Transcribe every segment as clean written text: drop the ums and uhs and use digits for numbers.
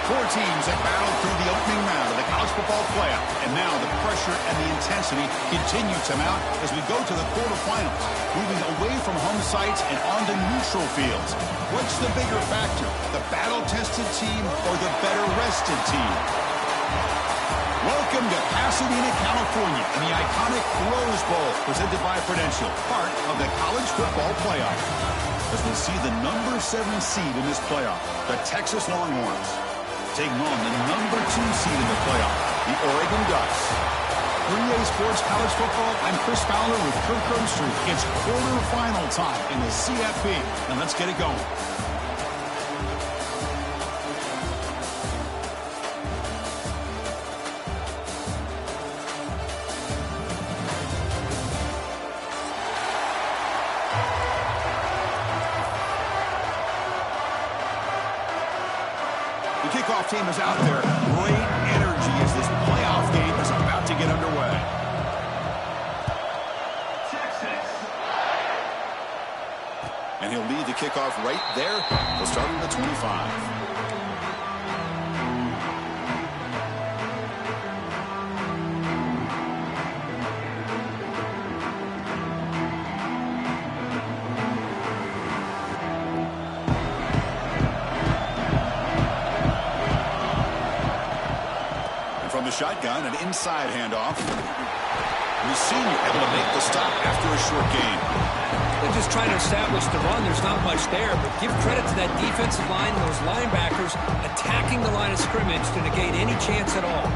Four teams have battled through the opening round of the college football playoff, and now the pressure and the intensity continue to mount as we go to the quarterfinals, moving away from home sites and onto neutral fields. What's the bigger factor, the battle-tested team or the better-rested team? Welcome to Pasadena, California, in the iconic Rose Bowl, presented by Prudential, part of the college football playoff. As we see the number 7 seed in this playoff, the Texas Longhorns, taking on the number 2 seed in the playoff, the Oregon Ducks. For EA Sports College Football, I'm Chris Fowler with Kirk Herbstreit. It's quarterfinal time in the CFP, and let's get it going. The kickoff team is out there. Great energy as this playoff game is about to get underway. Texas. And he'll lead the kickoff right there. He'll start at the 25. From the shotgun, an inside handoff. The senior able to make the stop after a short gain. They're just trying to establish the run. There's not much there, but give credit to that defensive line and those linebackers attacking the line of scrimmage to negate any chance at all.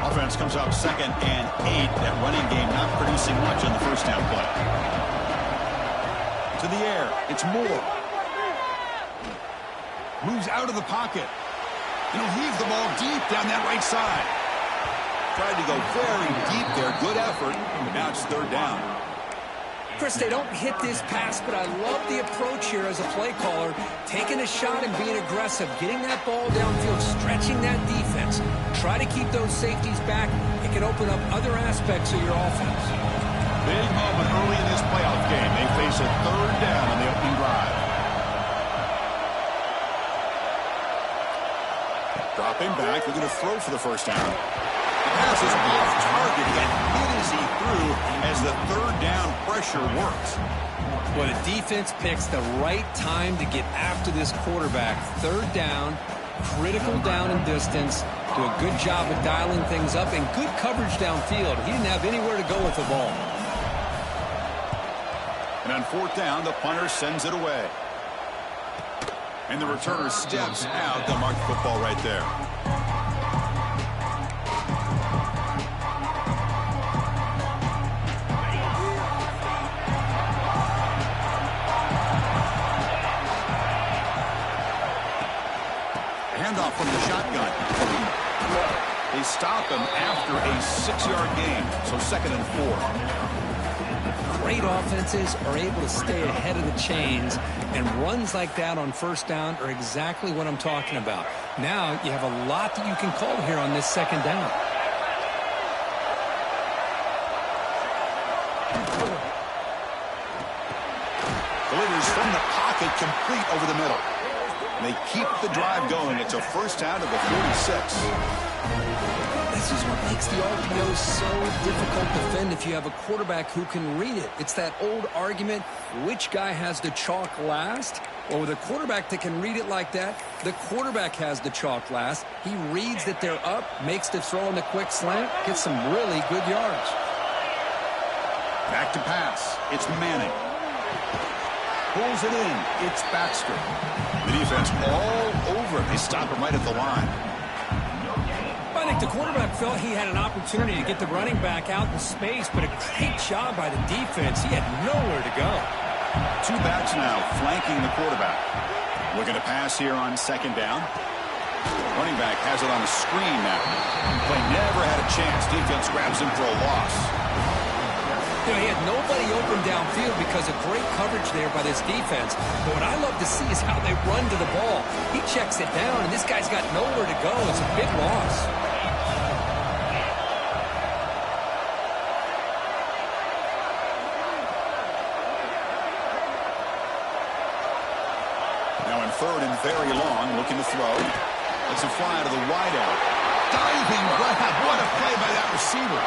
Offense comes up 2nd and 8. That running game not producing much on the first down play. To the air, it's Moore. Moves out of the pocket. And he'll heave the ball deep down that right side. Tried to go very deep there. Good effort. But now it's 3rd down. Chris, they don't hit this pass, but I love the approach here as a play caller. Taking a shot and being aggressive. Getting that ball downfield. Stretching that defense. Try to keep those safeties back. It can open up other aspects of your offense. Big moment early in this playoff game. They face a 3rd down on the opening drive. Dropping back. They're going to throw for the first down. The pass is off target. He got hit as he threw as the 3rd down pressure works. Well, the defense picks the right time to get after this quarterback. 3rd down, critical down and distance. Do a good job of dialing things up and good coverage downfield. He didn't have anywhere to go with the ball. And on 4th down, the punter sends it away. And the returner steps out. They'll mark the football right there. Handoff from the shotgun. They stop him after a 6-yard gain. So 2nd and 4. Great offenses are able to stay ahead of the chains, and runs like that on 1st down are exactly what I'm talking about. Now you have a lot that you can call here on this 2nd down. Delivers from the pocket, complete over the middle. And they keep the drive going. It's a 1st down to the 46. This is what makes the RPO so difficult to defend if you have a quarterback who can read it. It's that old argument, which guy has the chalk last? Well, with a quarterback that can read it like that, the quarterback has the chalk last. He reads that they're up, makes the throw in the quick slant, gets some really good yards. Back to pass. It's Manning. Pulls it in. It's Baxter. The defense all over it. They stop him right at the line. I think the quarterback felt he had an opportunity to get the running back out in space, but a great job by the defense. He had nowhere to go. 2 backs now flanking the quarterback. Looking to pass here on 2nd down. Running back has it on the screen now. Play never had a chance. Defense grabs him for a loss. You know, he had nobody open downfield because of great coverage there by this defense. But what I love to see is how they run to the ball. He checks it down, and this guy's got nowhere to go. It's a big loss. third and very long, looking to throw. Lets it fly to the wideout. Diving grab. What a play by that receiver.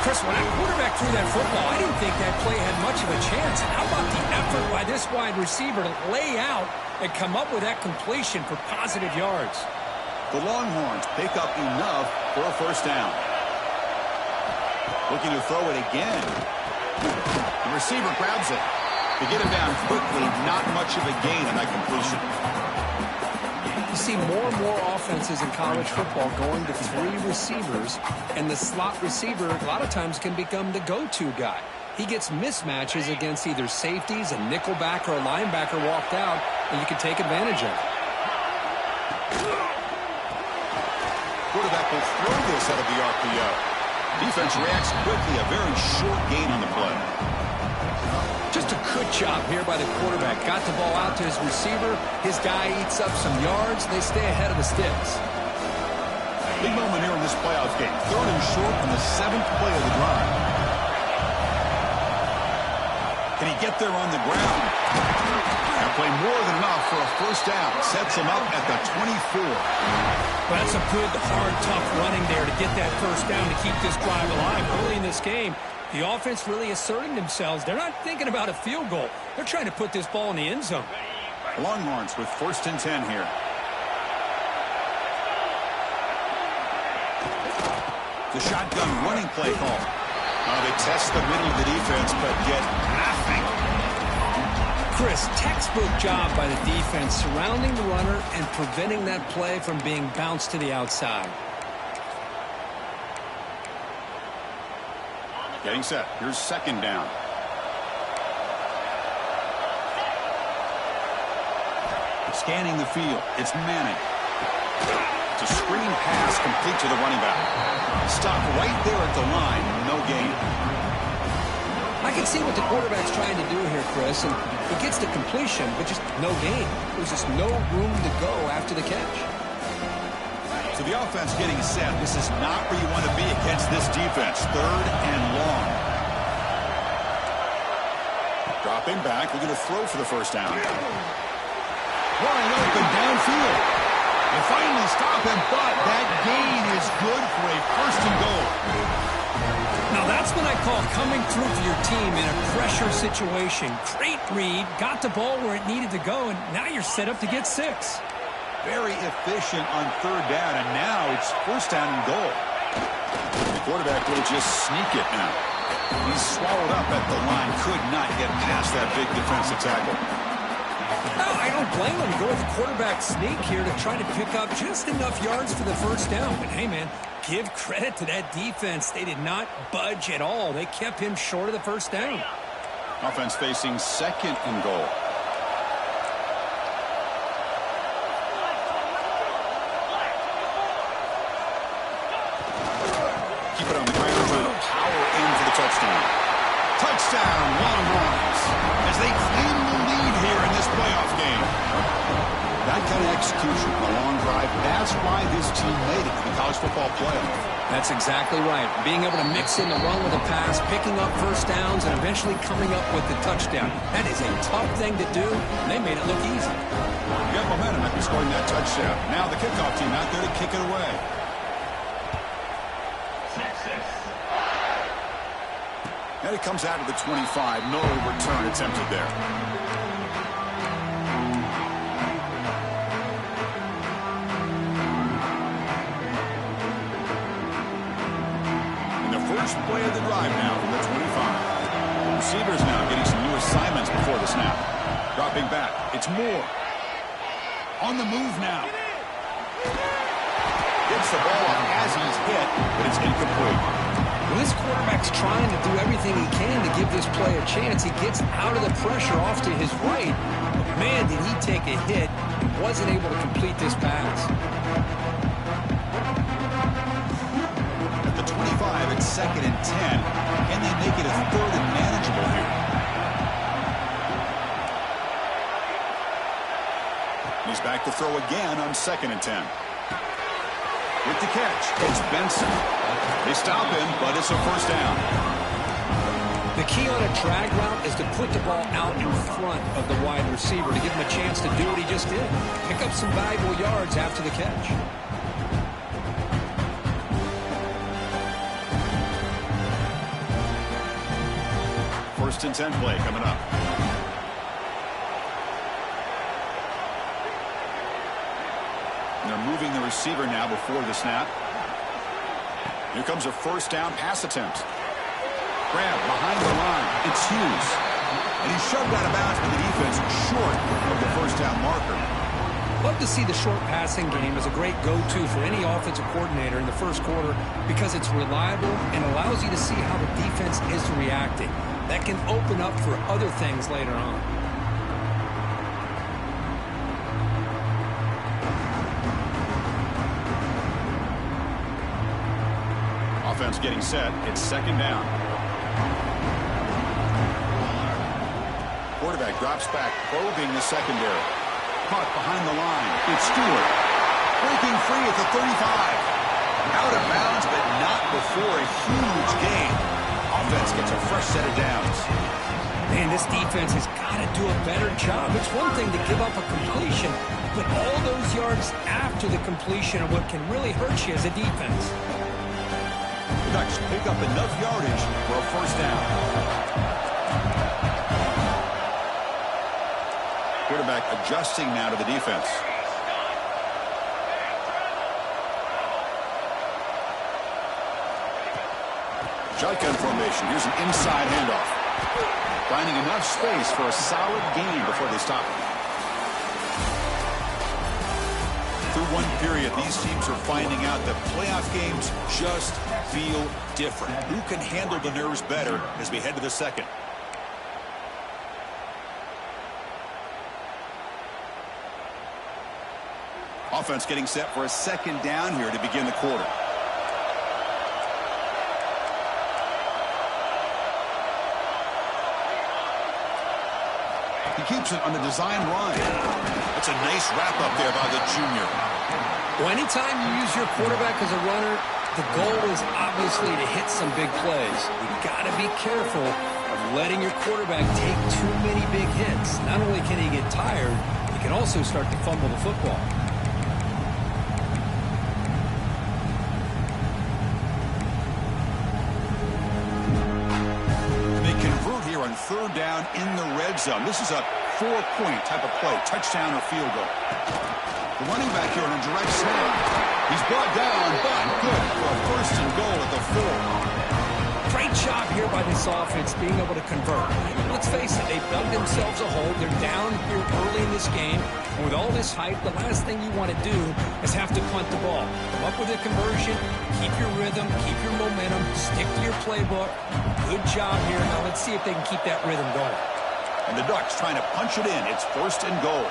Chris, when that quarterback threw that football, I didn't think that play had much of a chance. How about the effort by this wide receiver to lay out and come up with that completion for positive yards? The Longhorns pick up enough for a first down. Looking to throw it again. The receiver grabs it. To get him down quickly, not much of a gain on that completion. You see more and more offenses in college football going to 3 receivers, and the slot receiver a lot of times can become the go-to guy. He gets mismatches against either safeties, a nickelback, or a linebacker walked out, and you can take advantage of it. Quarterback will throw this out of the RPO. Defense reacts quickly, a very short gain on the play. Just a good job here by the quarterback. Got the ball out to his receiver. His guy eats up some yards. They stay ahead of the sticks. Big moment here in this playoff game. Third and short on the 7th play of the drive. Can he get there on the ground? That play more than enough for a first down. Sets him up at the 24. Well, that's a good, hard, tough running there to get that first down to keep this drive alive. Early in this game, the offense really asserting themselves. They're not thinking about a field goal. They're trying to put this ball in the end zone. Longhorns with 1st and 10 here. The shotgun running play call. They test the middle of the defense, but get nothing. Chris, textbook job by the defense surrounding the runner and preventing that play from being bounced to the outside. Getting set. Here's 2nd down. Scanning the field. It's Manning. It's a screen pass complete to the running back. Stop right there at the line. No gain. I can see what the quarterback's trying to do here, Chris, and he gets the completion, but just no gain. There's just no room to go after the catch. So the offense getting set. This is not where you want to be against this defense. 3rd and long. Dropping back. We're going to throw for the first down. Wide open downfield. They finally stop him, but that gain is good for a 1st and goal. Now that's what I call coming through for your team in a pressure situation. Great read, got the ball where it needed to go, and now you're set up to get 6. Very efficient on 3rd down, and now it's 1st down and goal. The quarterback will just sneak it now. He's swallowed up at the line, could not get past that big defensive tackle. No, I don't blame him. Go with the quarterback sneak here to try to pick up just enough yards for the first down. But hey, man, give credit to that defense. They did not budge at all. They kept him short of the first down. Offense facing 2nd and goal. Keep it on the ground, trying to power in for the touchdown. Touchdown, Longhorns, as they claim the lead here in this playoff game. That kind of execution, a long drive, that's why this team made it to the college football playoff. That's exactly right. Being able to mix in the run with a pass, picking up first downs, and eventually coming up with the touchdown. That is a tough thing to do, and they made it look easy. You got momentum after scoring that touchdown. Now the kickoff team out there to kick it away. And it comes out of the 25. No return attempted there. First play of the drive now from the 25. Receivers now getting some new assignments before the snap. Dropping back. It's Moore. On the move now. Gets the ball up as he's hit, but it's incomplete. Well, this quarterback's trying to do everything he can to give this play a chance. He gets out of the pressure off to his right. But man, did he take a hit. Wasn't able to complete this pass. 25 at 2nd and 10. Can they make it a 3rd and manageable here? He's back to throw again on 2nd and 10. With the catch, it's Benson. They stop him, but it's a first down. The key on a drag route is to put the ball out in front of the wide receiver to give him a chance to do what he just did. Pick up some valuable yards after the catch. First and 10 play coming up. And they're moving the receiver now before the snap. Here comes a first down pass attempt. Grab behind the line. It's Hughes. And he's shoved out of bounds by the defense short of the first down marker. Love to see the short passing game as a great go-to for any offensive coordinator in the first quarter because it's reliable and allows you to see how the defense is reacting. That can open up for other things later on. Offense getting set. It's second down. Quarterback drops back, probing the secondary. Caught behind the line. It's Stewart. Breaking free at the 35. Out of bounds, but not before a huge gain. Offense gets a fresh set of downs. Man, this defense has got to do a better job. It's one thing to give up a completion, but all those yards after the completion are what can really hurt you as a defense. The Ducks pick up enough yardage for a first down. Quarterback adjusting now to the defense. Shotgun formation. Here's an inside handoff. Finding enough space for a solid gain before they stop it. Through one period, these teams are finding out that playoff games just feel different. Who can handle the nerves better as we head to the second? Offense getting set for a second down here to begin the quarter. He keeps it on the design run. That's a nice wrap-up there by the junior. Well, anytime you use your quarterback as a runner, the goal is obviously to hit some big plays. You've got to be careful of letting your quarterback take too many big hits. Not only can he get tired, he can also start to fumble the football. On third down in the red zone. This is a 4-point type of play, touchdown or field goal. The running back here on a direct snap. He's brought down, but good for a first and goal at the 4. Great job here by this offense being able to convert. Let's face it, they've dug themselves a hole. They're down here early in this game. And with all this hype, the last thing you want to do is have to punt the ball. Come up with a conversion, keep your rhythm, keep your momentum, stick to your playbook. Good job here. Now let's see if they can keep that rhythm going. And the Ducks trying to punch it in. It's first and goal.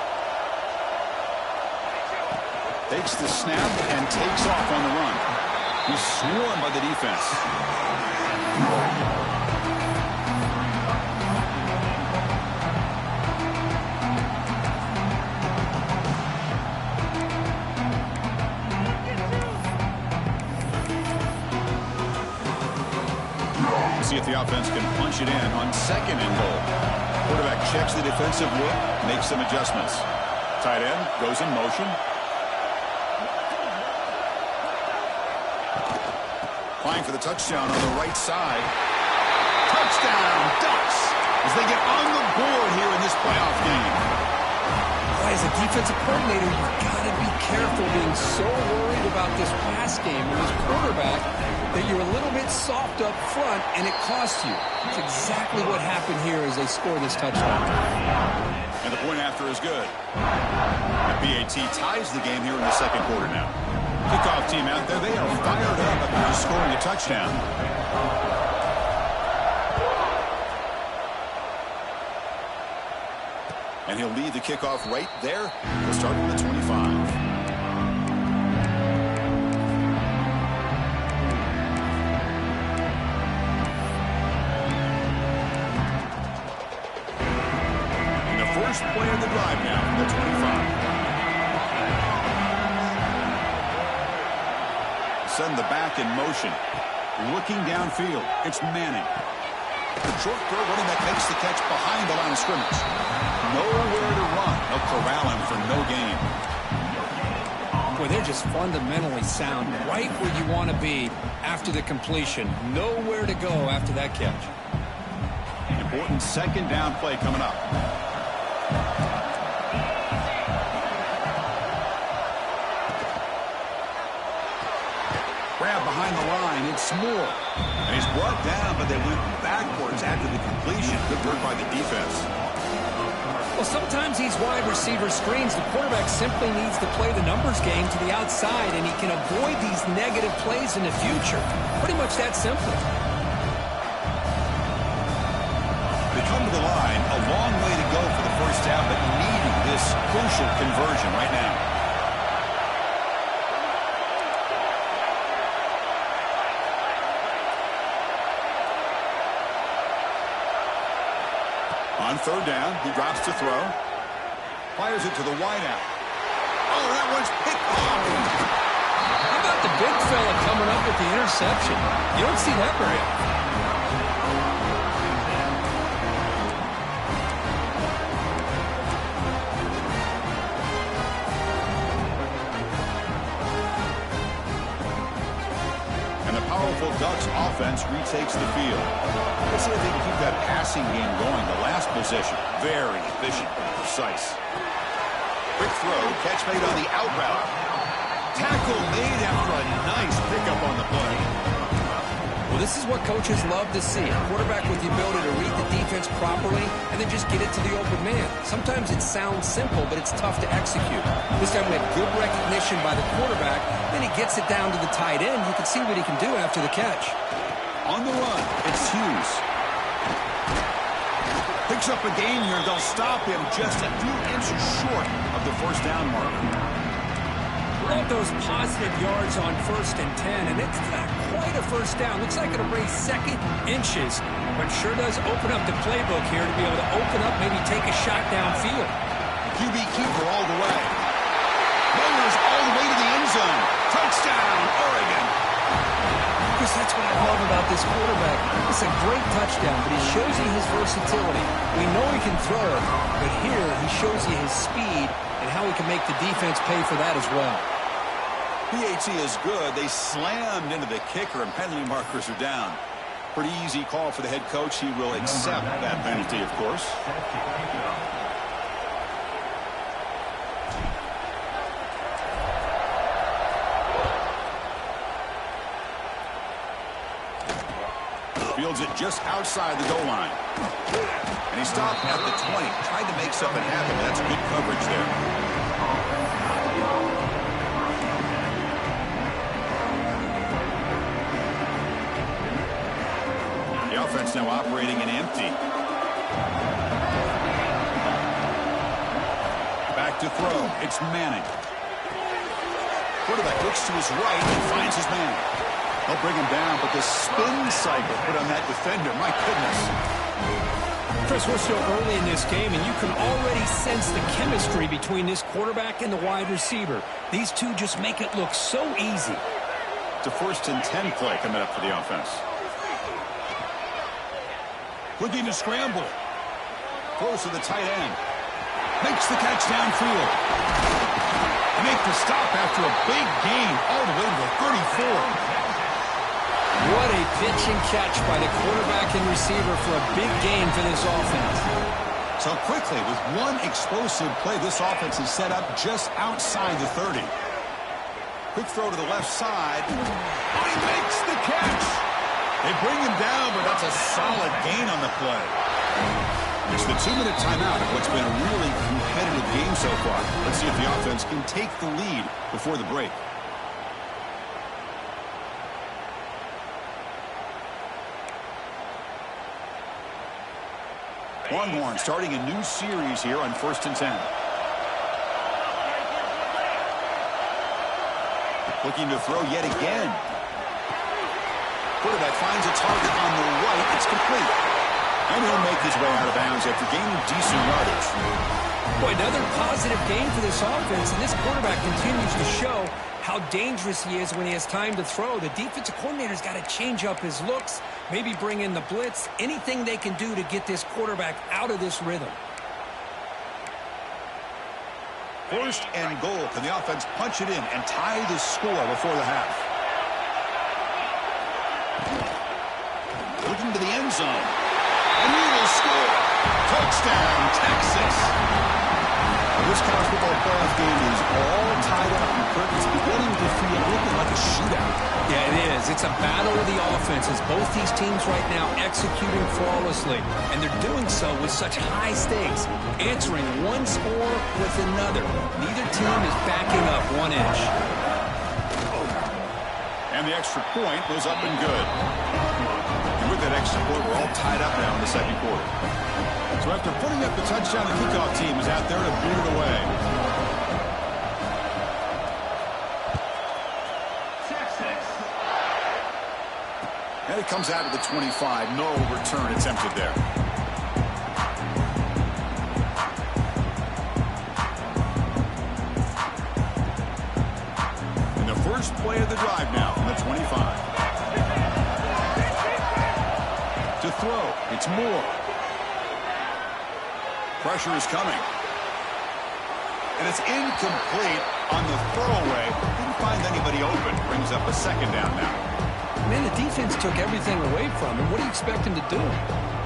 Takes the snap and takes off on the run. He's swarmed by the defense. See if the offense can punch it in on second and goal. Quarterback checks the defensive look, makes some adjustments. Tight end goes in motion. Applying for the touchdown on the right side. Touchdown, Ducks, as they get on the board here in this playoff game. As a defensive coordinator, you've got to be careful being so worried about this pass game with this quarterback that you're a little bit soft up front and it costs you. That's exactly what happened here as they score this touchdown. And the point after is good. The BAT ties the game here in the second quarter now. Kickoff team out there, they are fired up after scoring a touchdown. And he'll lead the kickoff right there. He'll start with the 25. First play of the drive now from the 25. Send the back in motion. Looking downfield. It's Manning. Short throw, running back makes the catch behind the line of scrimmage. Nowhere to run. They'll corral him for no gain. Boy, they're just fundamentally sound, right where you want to be after the completion. Nowhere to go after that catch. Important second down play coming up. Grab behind the line. It's Moore. And he's brought down, but they went backwards after the completion. Good work by the defense. Well, sometimes these wide receiver screens, the quarterback simply needs to play the numbers game to the outside, and he can avoid these negative plays in the future. Pretty much that simple. They come to the line, a long way to go for the first down, but needing this crucial conversion right now. On third down, he drops to throw. Fires it to the wideout. Oh, that one's picked off. How about the big fella coming up with the interception? You don't see that very often. And the powerful Ducks offense retakes the field. Let's see if they can keep that passing game going. The last possession, very efficient and precise. Quick throw, catch made on the out route. Tackle made after a nice pickup on the play. Well, this is what coaches love to see. A quarterback with the ability to read the defense properly and then just get it to the open man. Sometimes it sounds simple, but it's tough to execute. This time we had good recognition by the quarterback. Then he gets it down to the tight end. You can see what he can do after the catch. On the run, it's Hughes. Picks up a gain here. They'll stop him just a few inches short of the first down marker. Love those positive yards on 1st and 10, and it's not quite a first down. Looks like it'll bring second inches, but sure does open up the playbook here to be able to open up, maybe take a shot downfield. QB keeper all the way. Mowers all the way to the end zone. Touchdown, Oregon. Because that's what I love about this quarterback. It's a great touchdown, but he shows you his versatility. We know he can throw it, but here he shows you his speed and how he can make the defense pay for that as well. PAT is good. They slammed into the kicker, and penalty markers are down. Pretty easy call for the head coach. He will accept that penalty, of course. Fields it just outside the goal line. And he stopped at the 20. Tried to make something happen, but that's good coverage there. The offense now operating in empty. Back to throw. It's Manning. Quarterback looks to his right and finds his man. They'll bring him down, but the spin cycle put on that defender, my goodness. Chris, we're still early in this game, and you can already sense the chemistry between this quarterback and the wide receiver. These two just make it look so easy. It's a 1st and 10 play coming up for the offense. Looking to scramble. Close to the tight end. Makes the catch downfield. They make the stop after a big gain all the way to the 34. What a pitch and catch by the quarterback and receiver for a big gain for this offense. So quickly, with one explosive play, this offense is set up just outside the 30. Quick throw to the left side. Oh, he makes the catch. They bring him down, but that's a solid gain on the play. It's the 2-minute timeout of what's been a really competitive game so far. Let's see if the offense can take the lead before the break. Longhorn starting a new series here on 1st and 10. Looking to throw yet again. Quarterback finds a target on the right. It's complete. And he'll make his way out of bounds after gaining decent yardage. Boy, another positive game for this offense, and this quarterback continues to show how dangerous he is when he has time to throw. The defensive coordinator's got to change up his looks, Maybe bring in the blitz, anything they can do to get this quarterback out of this rhythm. First and goal. Can the offense punch it in and tie the score before the half? Looking to the end zone. And he will score. Touchdown, Texas. This college football playoff game is all tied up. It's beginning to feel a little bit like a shootout. Yeah, it is. It's a battle of the offenses. Both these teams right now executing flawlessly. And they're doing so with such high stakes. Answering one score with another. Neither team is backing up 1 inch. And the extra point goes up and good. And with that extra point, we're all tied up now in the second quarter. So after putting up the touchdown, the kickoff team is out there to boot it away. And it comes out to the 25. No return attempted there. And the first play of the drive now from the 25. To throw, it's Moore. Pressure is coming. And it's incomplete on the throwaway. Didn't find anybody open. Brings up a second down now. Man, the defense took everything away from him. What do you expect him to do?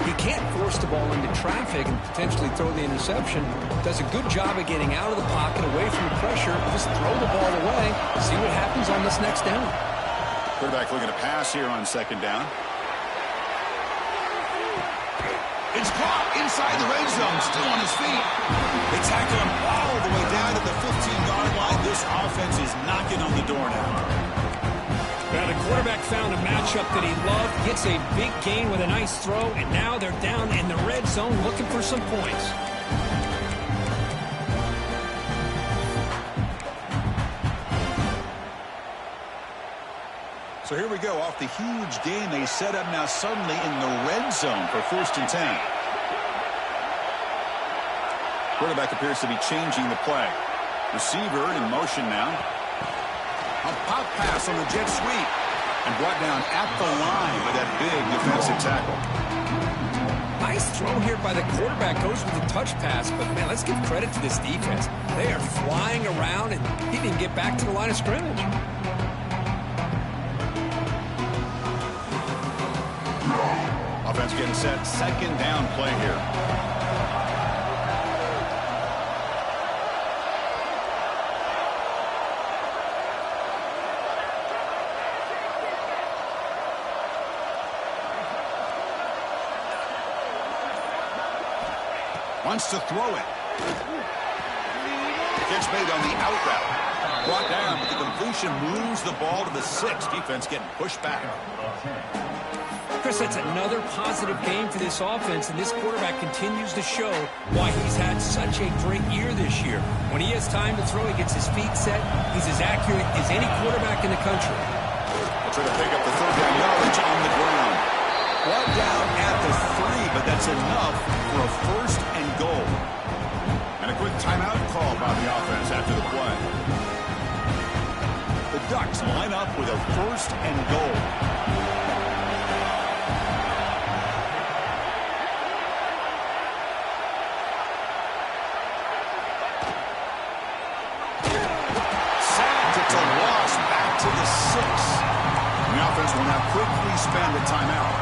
He can't force the ball into traffic and potentially throw the interception. Does a good job of getting out of the pocket, away from the pressure. Just throw the ball away. See what happens on this next down. Quarterback looking to pass here on second down. It's caught inside the red zone, still on his feet. They tackle him all the way down to the 15-yard line. This offense is knocking on the door now. Well, the quarterback found a matchup that he loved, gets a big gain with a nice throw, and now they're down in the red zone looking for some points. So here we go, off the huge gain they set up now suddenly in the red zone for 1st and 10. Quarterback appears to be changing the play. Receiver in motion now. A pop pass on the jet sweep. And brought down at the line by that big defensive tackle. Nice throw here by the quarterback. Goes with the touch pass. But, man, let's give credit to this defense. They are flying around, and he didn't get back to the line of scrimmage. Offense getting set. Second down play here. Wants to throw it. Catch made on the out route. Brought down, but the completion moves the ball to the 6. Defense getting pushed back. Chris, that's another positive game for this offense, and this quarterback continues to show why he's had such a great year this year. When he has time to throw, he gets his feet set. He's as accurate as any quarterback in the country. They'll try to pick up the third down yardage on the ground. Brought down at the 3, but that's enough for a 1st and goal. And a quick timeout call by the offense after the play. The Ducks line up with a 1st and goal. The offense will now quickly spend a timeout.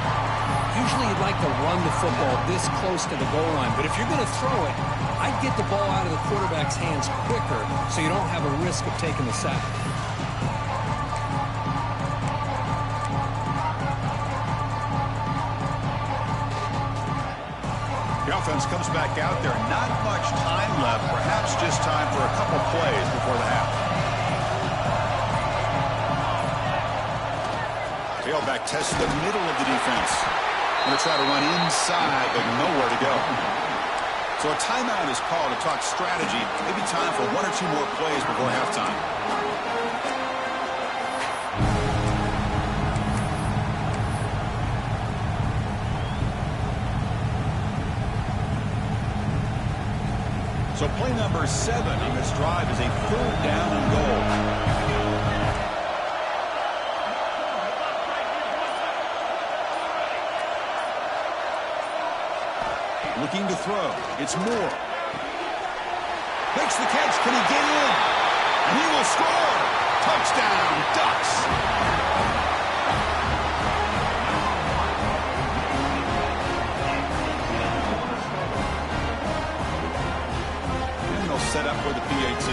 Usually you'd like to run the football this close to the goal line, but if you're going to throw it, I'd get the ball out of the quarterback's hands quicker so you don't have a risk of taking the sack. The offense comes back out there. Not much time left, perhaps just time for a couple plays before the half. Tailback tests the middle of the defense. Going to try to run inside, but nowhere to go. So a timeout is called to talk strategy. Maybe time for 1 or 2 more plays before halftime. So play number 7 on this drive is a 3rd down and goal. Looking to throw. It's Moore. Makes the catch. Can he get in? And he will score. Touchdown, Ducks. And they'll set up for the PAT.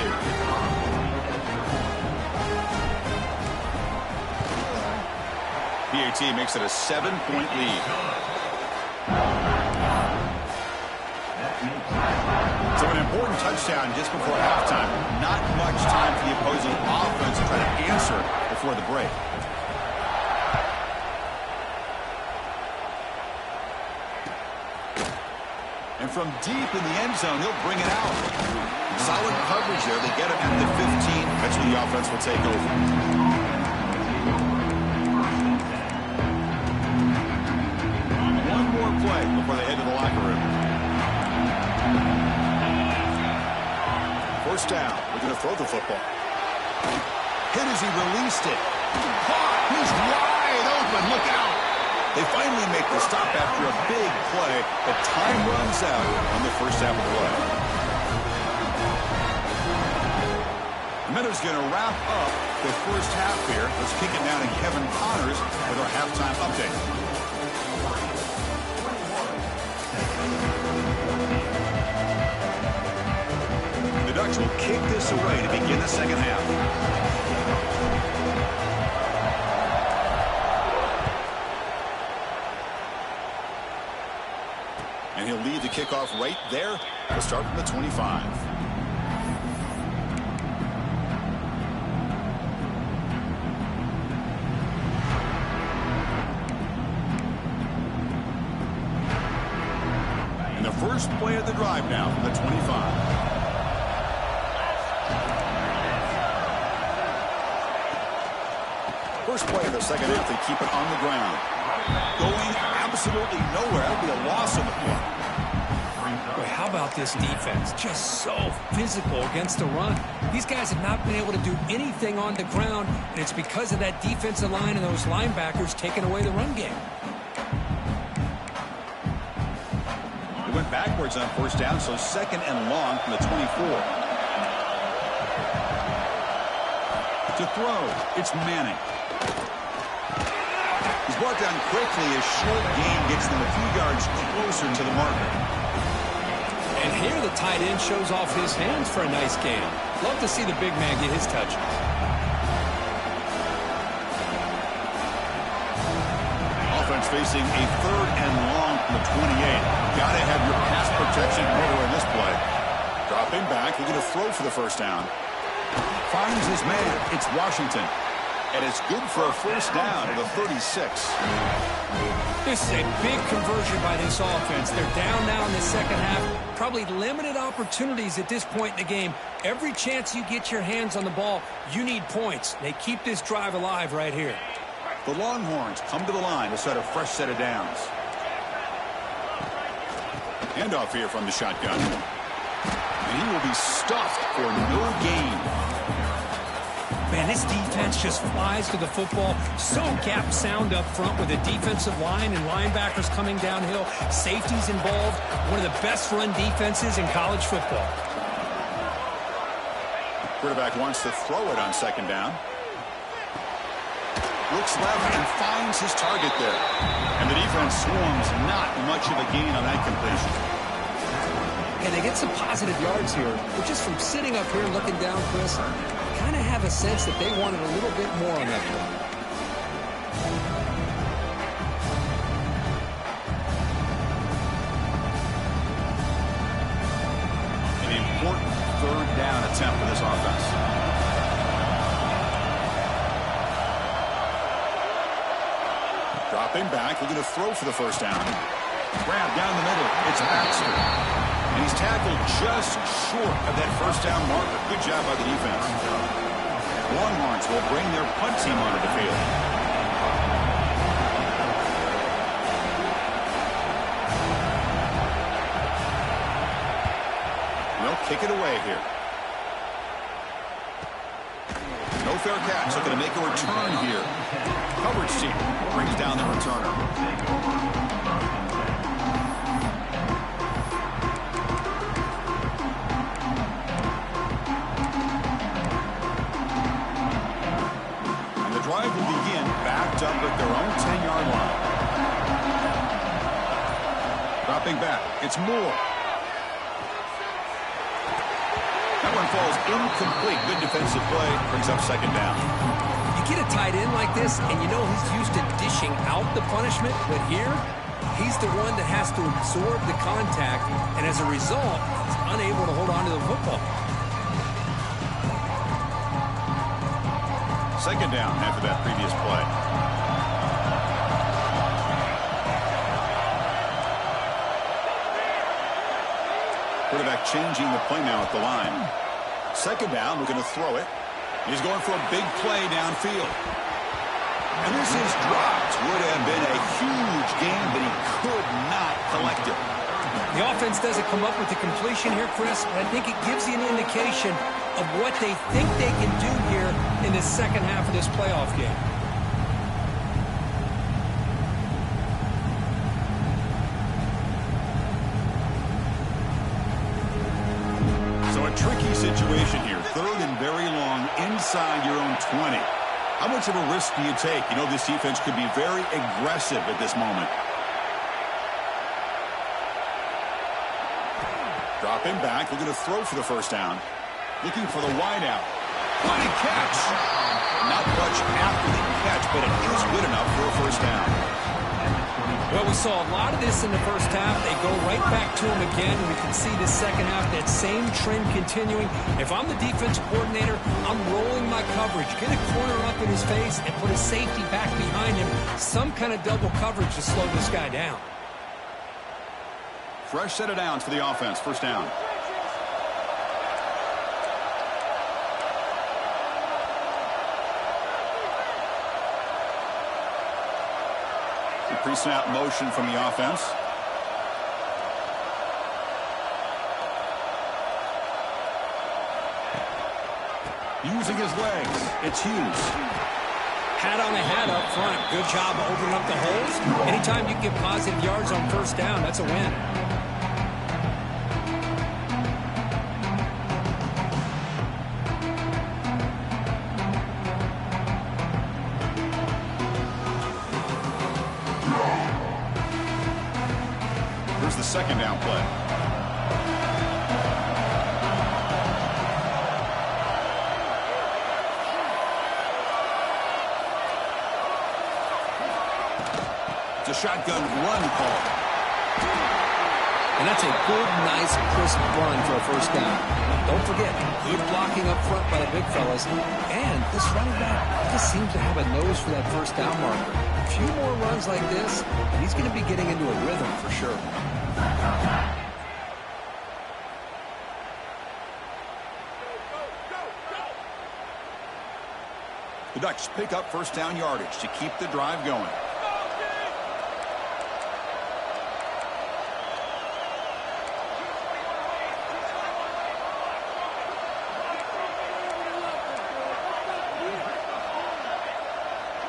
PAT makes it a 7-point lead. So an important touchdown just before halftime. Not much time for the opposing offense to try to answer before the break. And from deep in the end zone, he'll bring it out. Solid coverage there. They get him at the 15. That's where the offense will take over. One more play before they head to the locker room. First down. We're going to throw the football. Hit as he released it. Caught. He's wide open. Look out. They finally make the stop after a big play, but time runs out on the first half of the play. The Miners going to wrap up the first half here. Let's kick it down to Kevin Connors with our halftime update. The Ducks will kick this away to begin the second half. And he'll lead the kickoff right there. He'll start from the 25. And the first play of the drive now from the 25. First play of the second half, they keep it on the ground. Going absolutely nowhere. That'll be a loss of the play. Boy, how about this defense? Just so physical against the run. These guys have not been able to do anything on the ground, and it's because of that defensive line and those linebackers taking away the run game. They went backwards on first down, so second and long from the 24. To throw, it's Manning. He's brought down quickly. His short game gets them a few yards closer to the marker. And here the tight end shows off his hands for a nice gain. Love to see the big man get his touches. Offense facing a third and long from the 28. Got to have your pass protection motor in this play. Dropping back, looking to throw for the first down. Finds his man. It's Washington. And it's good for a first down at the 36. This is a big conversion by this offense. They're down now in the second half. Probably limited opportunities at this point in the game. Every chance you get your hands on the ball, you need points. They keep this drive alive right here. The Longhorns come to the line to start a fresh set of downs. Handoff here from the shotgun. And he will be stuffed for no gain. Man, this defense just flies to the football. So gap sound up front with a defensive line and linebackers coming downhill. Safeties involved. One of the best run defenses in college football. Quarterback wants to throw it on second down. Looks left and finds his target there. And the defense swarms. Not much of a gain on that completion. And they get some positive yards here. But just from sitting up here looking down, Chris, kind of have a sense that they wanted a little bit more on that play. An important third down attempt for this offense. Dropping back, looking to throw for the first down. Grab down the middle. It's Baxter. And he's tackled just short of that first down marker. Good job by the defense. Longhorns will bring their punt team onto the field. They'll kick it away here. No fair catch. Looking to make a return here. Coverage team brings down the returner. It's Moore. That one falls incomplete. Good defensive play. Brings up second down. You get a tight end like this, and you know he's used to dishing out the punishment, but here, he's the one that has to absorb the contact, and as a result, he's unable to hold on to the football. Second down after that previous play. Quarterback changing the play now at the line. Second down, looking to throw it. He's going for a big play downfield. And this is dropped. Would have been a huge gain, but he could not collect it. The offense doesn't come up with the completion here, Chris, but I think it gives you an indication of what they think they can do here in the second half of this playoff game. So a tricky situation here. Third and very long inside your own 20. How much of a risk do you take? You know this defense could be very aggressive at this moment. Dropping back, looking to throw for the first down. Looking for the wide out. Good catch. Not much after the catch, but it is good enough for a first down. Well, we saw a lot of this in the first half. They go right back to him again. We can see the second half, that same trend continuing. If I'm the defense coordinator, I'm rolling my coverage. Get a corner up in his face and put a safety back behind him. Some kind of double coverage to slow this guy down. Fresh set of downs for the offense. First down. Pre-snap motion from the offense. Using his legs. It's Hughes. Hat on a hat up front. Good job of opening up the holes. Anytime you get positive yards on first down, that's a win. The second down play. It's a shotgun run call. And that's a good, nice, crisp run for a first down. Don't forget, good blocking up front by the big fellas. And this running back just seems to have a nose for that first down marker. A few more runs like this, and he's going to be getting into a rhythm for sure. The Ducks pick up first down yardage to keep the drive going.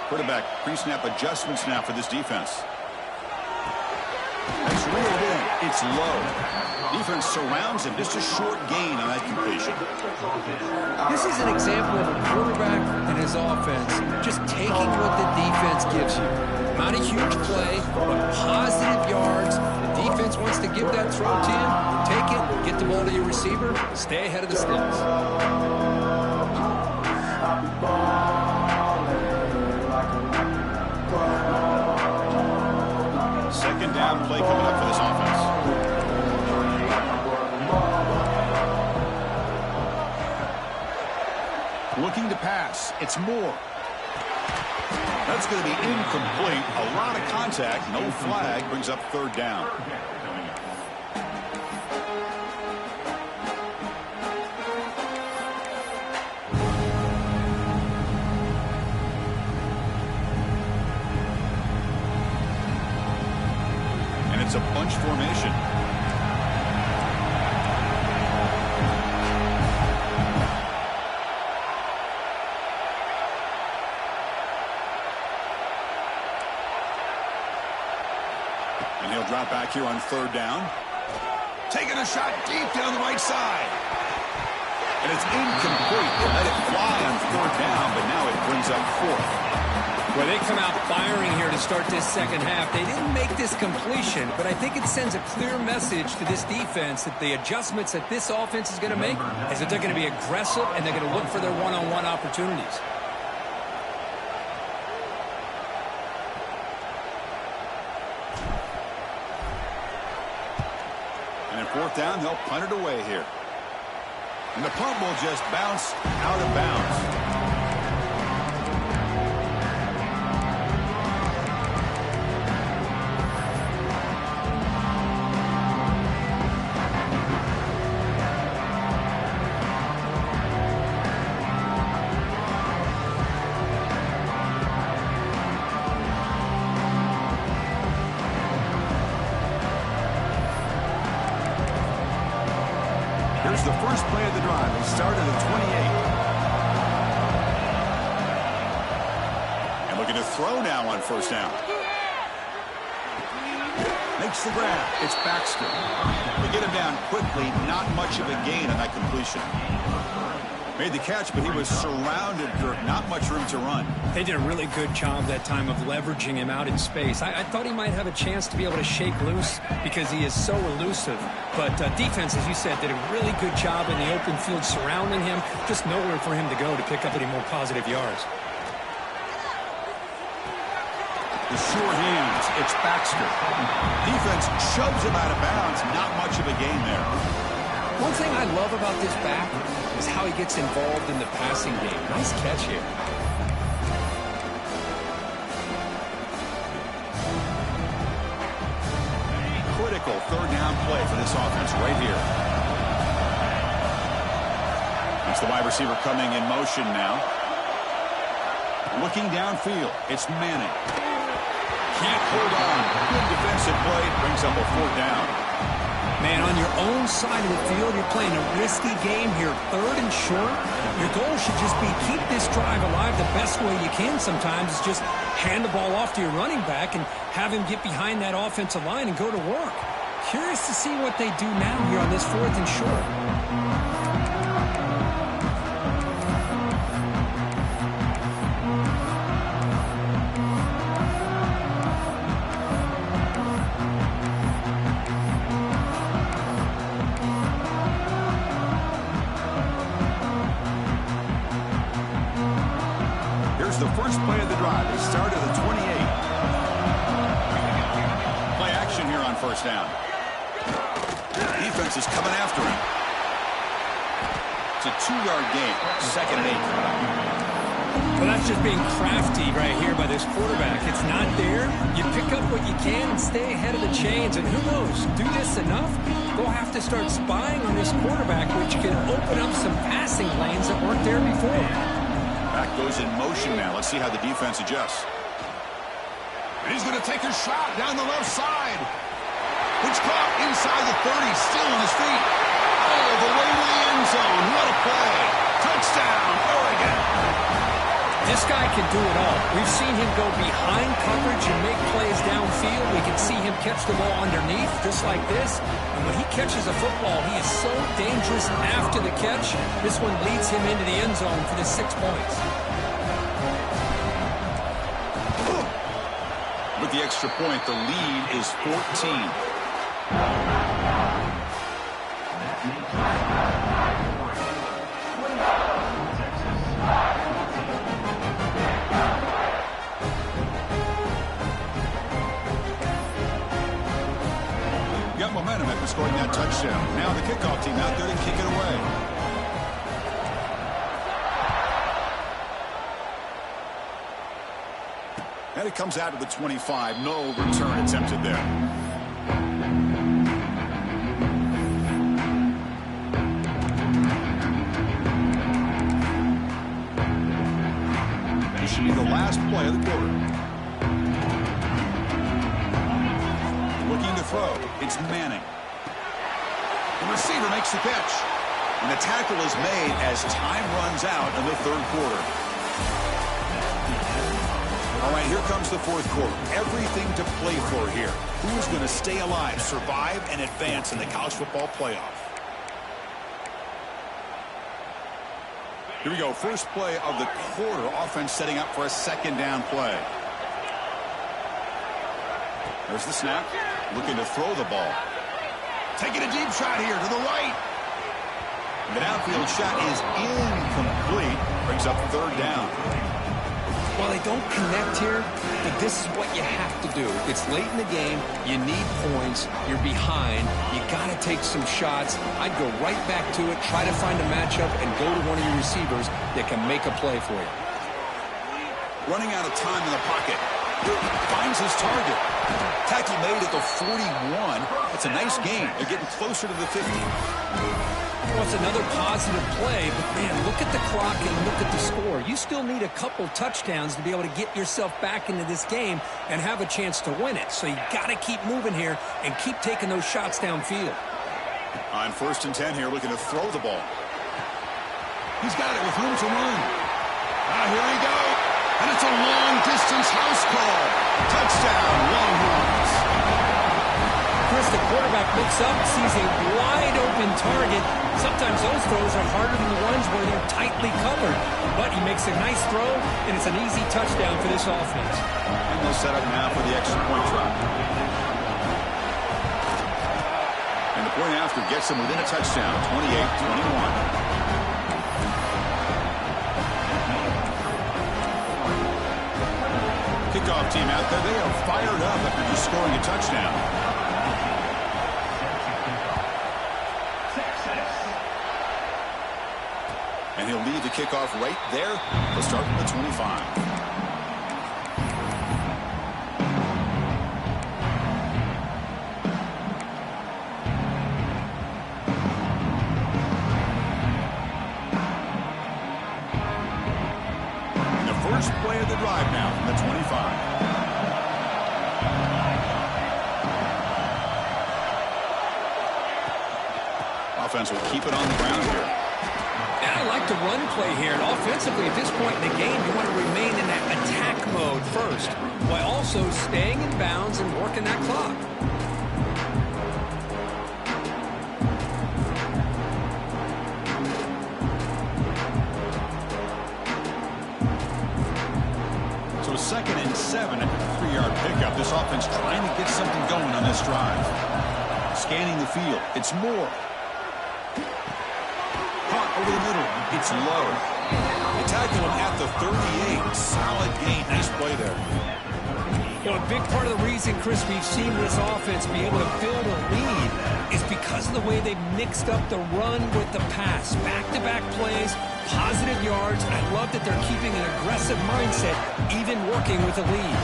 Quarterback pre-snap adjustments now for this defense. That's reeled in. It's low. Defense surrounds him. Just a short gain on that completion. This is an example of a quarterback and his offense just taking what the defense gives you. Not a huge play, but positive yards. The defense wants to give that throw to you. Take it, get the ball to your receiver, stay ahead of the sticks. Second down play coming up for this offense. Looking to pass. It's Moore. That's going to be incomplete. A lot of contact. No flag. Brings up third down. It's a bunch formation. And he'll drop back here on third down. Taking a shot deep down the right side. And it's incomplete. They let it fly on third down, but now it brings up fourth. Well, they come out firing here to start this second half. They didn't make this completion, but I think it sends a clear message to this defense that the adjustments that this offense is going to make is that they're going to be aggressive and they're going to look for their one-on-one opportunities. And in fourth down, they'll punt it away here. And the punt will just bounce out of bounds. Here's the first play of the drive. They start at the 28. And looking to throw now on first down. Makes the grab. It's Baxter. They get him down quickly. Not much of a gain on that completion. Made the catch, but he was surrounded. Not much room to run. They did a really good job that time of leveraging him out in space. I thought he might have a chance to be able to shake loose because he is so elusive. But defense, as you said, did a really good job in the open field surrounding him. Just nowhere for him to go to pick up any more positive yards. The sure hands. It's Baxter. Defense shoves him out of bounds. Not much of a gain there. One thing I love about this back is how he gets involved in the passing game. Nice catch here. Critical third down play for this offense right here. It's the wide receiver coming in motion now. Looking downfield. It's Manning. Can't hold on. Good defensive play. Brings up a fourth down. Man, on your own side of the field, you're playing a risky game here. Third and short. Your goal should just be keep this drive alive the best way you can sometimes is just hand the ball off to your running back and have him get behind that offensive line and go to work. Curious to see what they do now here on this fourth and short. The first play of the drive. They start at the 28. Play action here on first down. Defense is coming after him. It's a 2-yard gain. Second and 8. Well, that's just being crafty right here by this quarterback. It's not there. You pick up what you can and stay ahead of the chains. And who knows, do this enough, they'll have to start spying on this quarterback, which can open up some passing lanes that weren't there before. Back goes in motion now. Let's see how the defense adjusts. And he's going to take a shot down the left side. It's caught inside the 30, still on his feet. All the way to the end zone. What a play. Touchdown, Oregon. This guy can do it all. We've seen him go behind coverage and make plays downfield. We can see him catch the ball underneath, just like this. And when he catches a football, he is so dangerous after the catch. This one leads him into the end zone for the 6 points. With the extra point, the lead is 14. Got momentum after scoring that touchdown. Now the kickoff team out there to kick it away. And it comes out of the 25. No return attempted there. This should be the last play of the quarter. Looking to throw. It's Manning. The receiver makes the catch. And the tackle is made as time runs out in the third quarter. All right, here comes the fourth quarter. Everything to play for here. Who's going to stay alive, survive, and advance in the college football playoff? Here we go. First play of the quarter. Offense setting up for a second down play. There's the snap. Looking to throw the ball. Taking a deep shot here to the right. The downfield shot is incomplete. Brings up third down. Well, they don't connect here, but this is what you have to do. It's late in the game. You need points. You're behind. You got to take some shots. I'd go right back to it, try to find a matchup, and go to one of your receivers that can make a play for you. Running out of time in the pocket. Finds his target. Tackle made at the 41. That's a nice gain. They're getting closer to the 50. Well, it's another positive play, but man, look at the clock and look at the score. You still need a couple touchdowns to be able to get yourself back into this game and have a chance to win it. So you got to keep moving here and keep taking those shots downfield. On 1st and 10 here, looking to throw the ball. He's got it with room to run. Here we go. And it's a long-distance house call. Touchdown, Longhorns. Chris, the quarterback looks up, sees a wide-open target. Sometimes those throws are harder than the ones where they're tightly covered. But he makes a nice throw, and it's an easy touchdown for this offense. And they'll set up now for the extra point try. And the point after gets them within a touchdown, 28-21. Kickoff team out there. They are fired up after just scoring a touchdown. And he'll lead the kickoff right there. He'll start from the 25. First play of the drive now from the 25. Offense will keep it on the ground here. And I like the run play here. And offensively, at this point in the game, you want to remain in that attack mode first, while also staying in bounds and working that clock. So 2nd and 7 at the 3-yard pickup. This offense trying to get something going on this drive. Scanning the field. It's Moore. Caught over the middle. It's low. They tackle him at the 38. Solid gain. Nice play there. You know, a big part of the reason, Chris, we've seen this offense be able to build a lead is because of the way they've mixed up the run with the pass. Back-to-back plays, positive yards. I love that they're keeping an aggressive mindset, even working with a lead.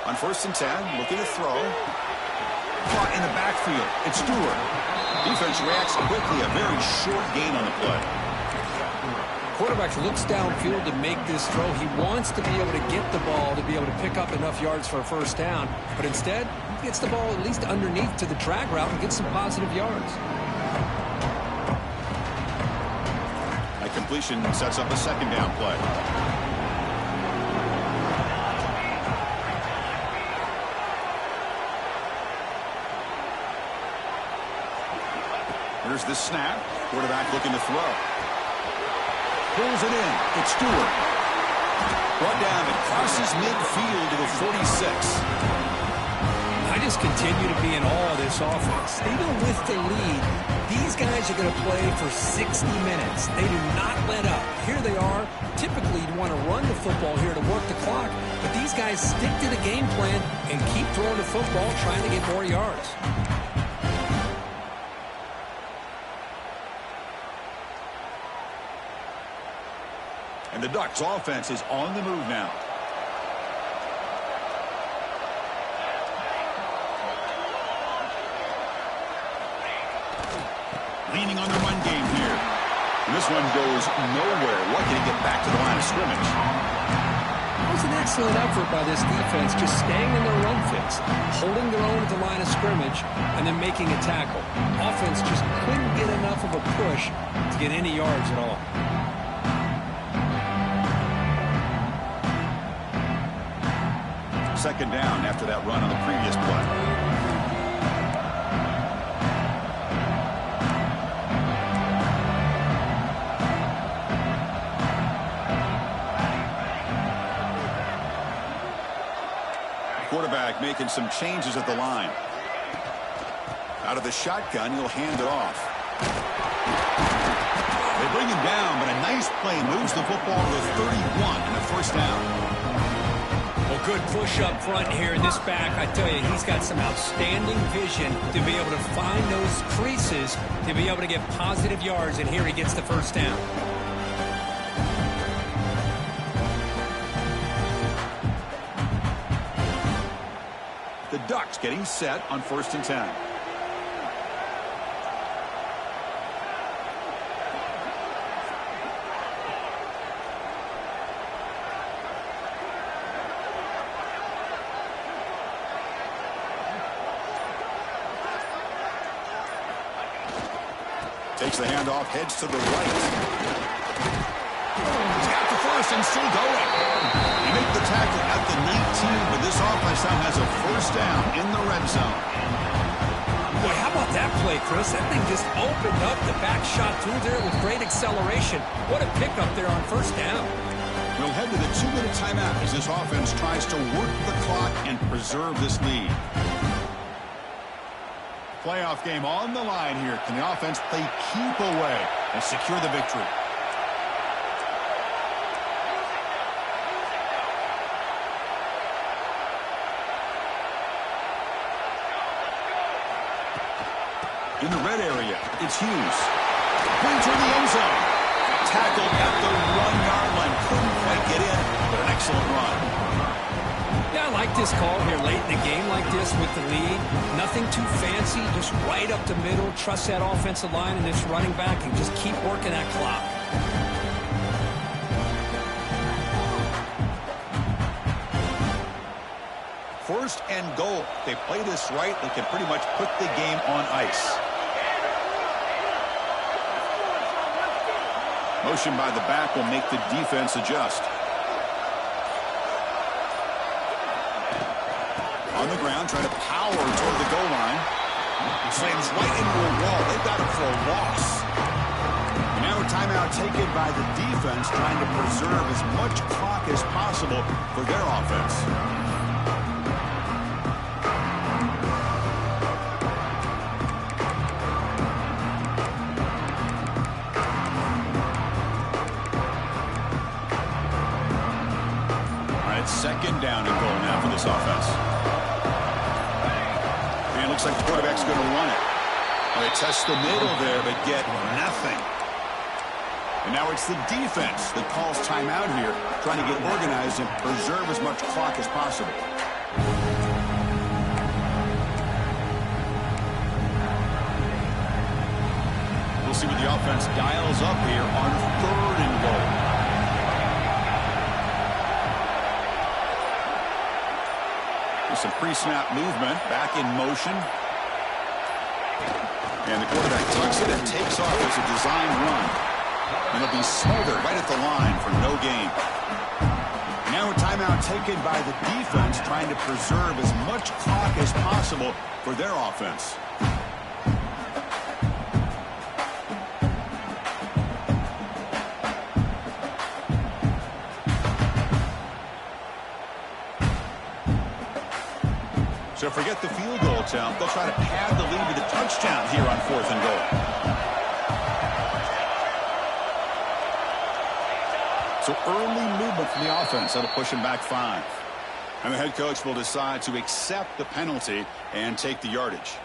On 1st and 10, looking to throw. Caught in the backfield. It's Stewart. Defense reacts quickly. A very short gain on the play. Quarterback looks downfield to make this throw. He wants to be able to get the ball to be able to pick up enough yards for a first down. But instead, he gets the ball at least underneath to the drag route and gets some positive yards. A completion sets up a second down play. Here's the snap. Quarterback looking to throw. Pulls it in. It's Stewart. Brought down and crosses midfield to the 46. I just continue to be in awe of this offense. Even with the lead, these guys are going to play for 60 minutes. They do not let up. Here they are. Typically, you'd want to run the football here to work the clock, but these guys stick to the game plan and keep throwing the football, trying to get more yards. And the Ducks offense is on the move now. Leaning on the run game here. And this one goes nowhere. Lucky to get back to the line of scrimmage. That was an excellent effort by this defense, just staying in their run fits, holding their own at the line of scrimmage, and then making a tackle. Offense just couldn't get enough of a push to get any yards at all. Second down after that run on the previous play. making some changes at the line. Out of the shotgun, he'll hand it off. They bring him down, but a nice play moves the football to the 31 and a first down. Well, good push up front here in this back. I tell you, he's got some outstanding vision to be able to find those creases, to be able to get positive yards, and here he gets the first down. The Ducks getting set on 1st and 10. Takes the handoff, heads to the right. He's got the first and still going. He made the tackle at the 19, but this offense now has a first down in the red zone. Boy, how about that play, Chris? That thing just opened up. The back shot through there with great acceleration. What a pickup there on first down. We'll head to the 2-minute timeout as this offense tries to work the clock and preserve this lead. Playoff game on the line here. Can the offense play keep away and secure the victory? In the red area, it's Hughes. Going toward the end zone. Tackled at the 1-yard line. Couldn't quite get in, but an excellent run. Yeah, I like this call here late in the game like this with the lead. Nothing too fancy, just right up the middle. Trust that offensive line and this running back and just keep working that clock. First and goal. They play this right, they can pretty much put the game on ice. Motion by the back will make the defense adjust. On the ground, trying to power toward the goal line. Slams right into a wall. They've got it for a loss. And now a timeout taken by the defense, trying to preserve as much clock as possible for their offense. Second down and goal now for this offense. And it looks like the quarterback's going to run it. Well, they test the middle there, but get nothing. And now it's the defense that calls timeout here, trying to get organized and preserve as much clock as possible. We'll see what the offense dials up here on 3rd and goal. Some pre-snap movement, back in motion. And the quarterback tucks it and takes off as a design run. And it'll be smothered right at the line for no gain. Now a timeout taken by the defense, trying to preserve as much clock as possible for their offense. So forget the field goal attempt. They'll try to pad the lead with a touchdown here on 4th and goal. So early movement from the offense. That'll push him back 5. And the head coach will decide to accept the penalty and take the yardage.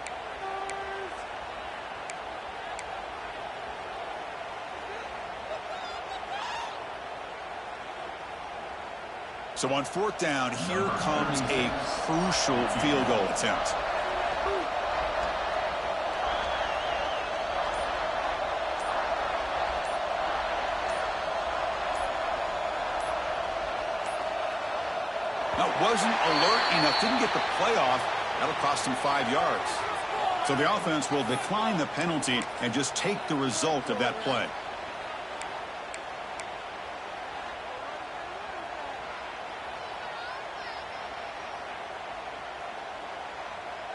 So on 4th down, here comes a crucial field goal attempt. Now, wasn't alert enough, didn't get the play off. That'll cost him 5 yards. So the offense will decline the penalty and just take the result of that play.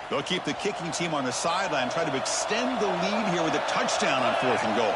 They'll keep the kicking team on the sideline, try to extend the lead here with a touchdown on 4th and goal.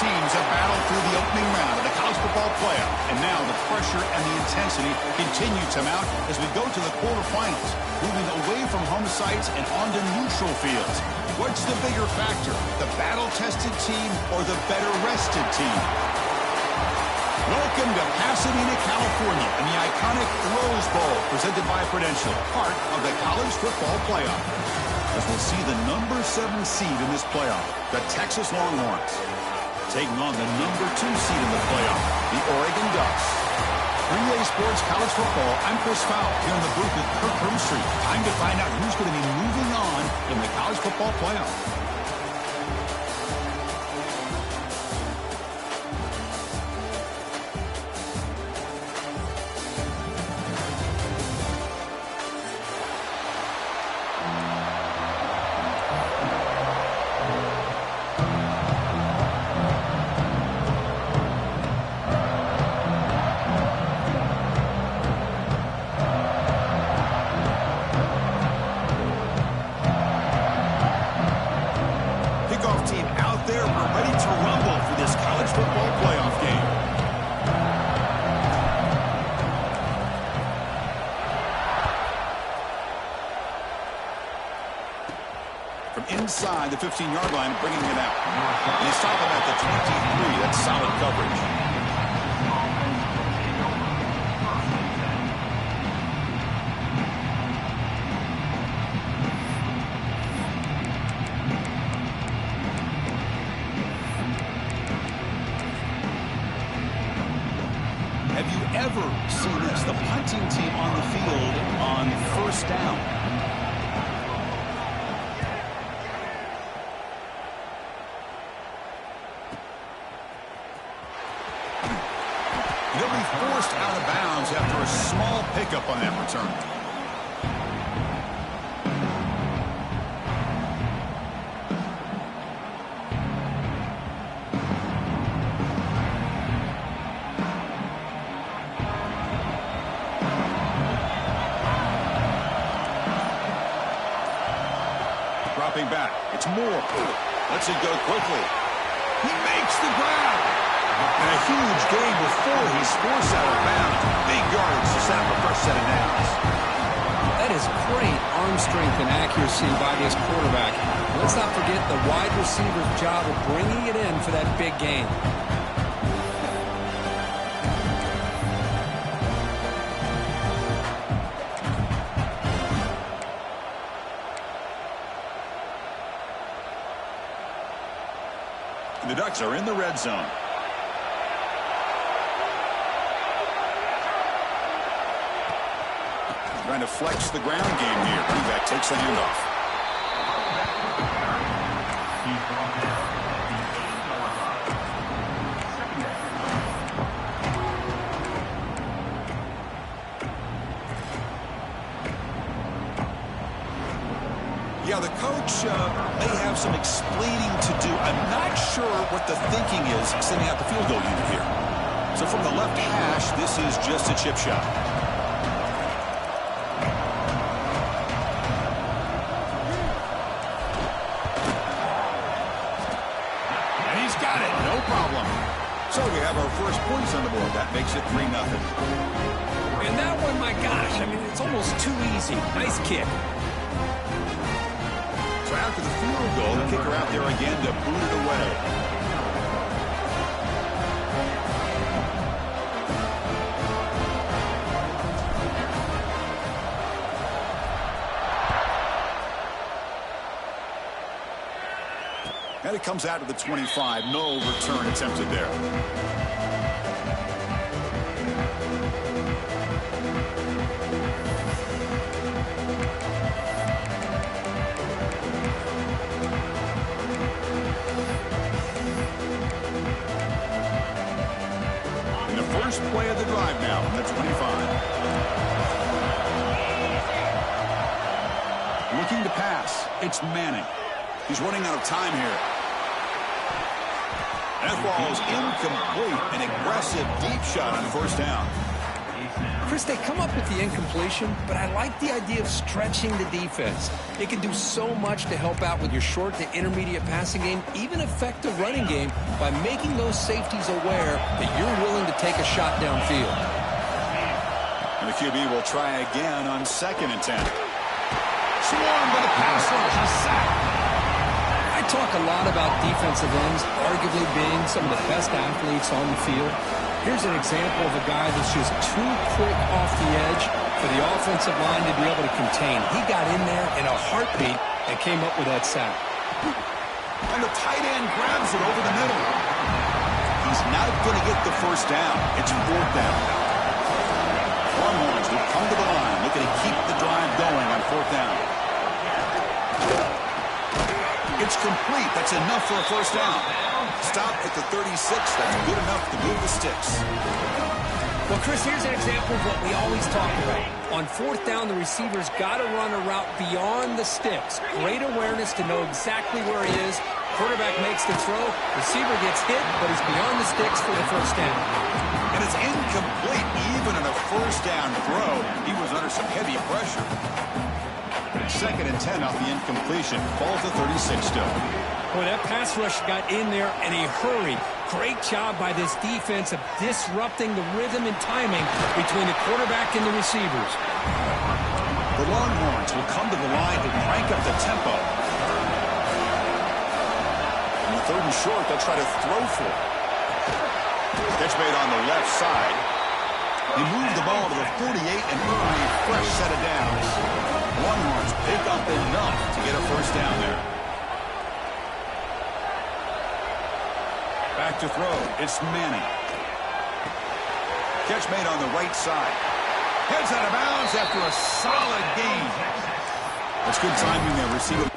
teams have battled through the opening round of the college football playoff, and now the pressure and the intensity continue to mount as we go to the quarterfinals, moving away from home sites and onto neutral fields. What's the bigger factor, the battle-tested team or the better-rested team? Welcome to Pasadena, California, and the iconic Rose Bowl, presented by Prudential, part of the college football playoff. As we'll see the number 7 seed in this playoff, the Texas Longhorns, taking on the number 2 seed in the playoff, the Oregon Ducks. 3A Sports College Football, I'm Chris Fowle, here in the booth with Kirk Broomstreet. Time to find out who's going to be moving on in the college football playoff. Inside the 15-yard line, bringing it out. And he's stopping at the 23. That's solid coverage. Have you ever seen this? The punting team on the field on first down. They'll be forced out of bounds after a small pickup on that return. Dropping back. It's Moore. Lets it go quickly. He makes the grab. And a huge gain before he's forced out of bounds. Big yardage to set up a first set of downs. That is great arm strength and accuracy by this quarterback. Let's not forget the wide receiver's job of bringing it in for that big gain. The Ducks are in the red zone. Trying to flex the ground game here. Running back takes the handoff. Yeah, the coach may have some explaining to do. I'm not sure what the thinking is sending out the field goal unit here. So from the left hash, this is just a chip shot. So we have our first points on the board. That makes it 3-0. And that one, my gosh, I mean, it's almost too easy. Nice kick. So after the field goal, the kicker out there again to boot it away. And it comes out to the 25. No return attempted there. In the first play of the drive now from the 25. Looking to pass. It's Manning. He's running out of time here. That ball is incomplete. An aggressive deep shot on first down. Chris, they come up with the incompletion, but I like the idea of stretching the defense. It can do so much to help out with your short to intermediate passing game, even affect the running game by making those safeties aware that you're willing to take a shot downfield. And the QB will try again on 2nd and 10. Swarmed by the pass rush, a sack. I talk a lot about defensive ends arguably being some of the best athletes on the field. Here's an example of a guy that's just too quick off the edge for the offensive line to be able to contain. He got in there in a heartbeat and came up with that sack. And the tight end grabs it over the middle. He's not going to get the first down. It's 4th down. Longhorns will come to the line, looking to keep the drive going on 4th down. It's complete. That's enough for a first down. Stop at the 36. That's good enough to move the sticks. Well, Chris, here's an example of what we always talk about. On 4th down, the receiver's got to run a route beyond the sticks. Great awareness to know exactly where he is. Quarterback makes the throw. Receiver gets hit, but he's beyond the sticks for the first down. And it's incomplete. Even in a first down throw, he was under some heavy pressure. 2nd and 10 off the incompletion. Ball to 36 still. Boy, that pass rush got in there in a hurry. Great job by this defense of disrupting the rhythm and timing between the quarterback and the receivers. The Longhorns will come to the line to crank up the tempo. On the 3rd and short, they'll try to throw for it. Catch made on the left side. He moved the ball to the 48 and earned a fresh set of downs. Longhorns pick up enough to get a first down there. Back to throw. It's Manning. Catch made on the right side. Heads out of bounds after a solid gain. That's good timing there, receiver.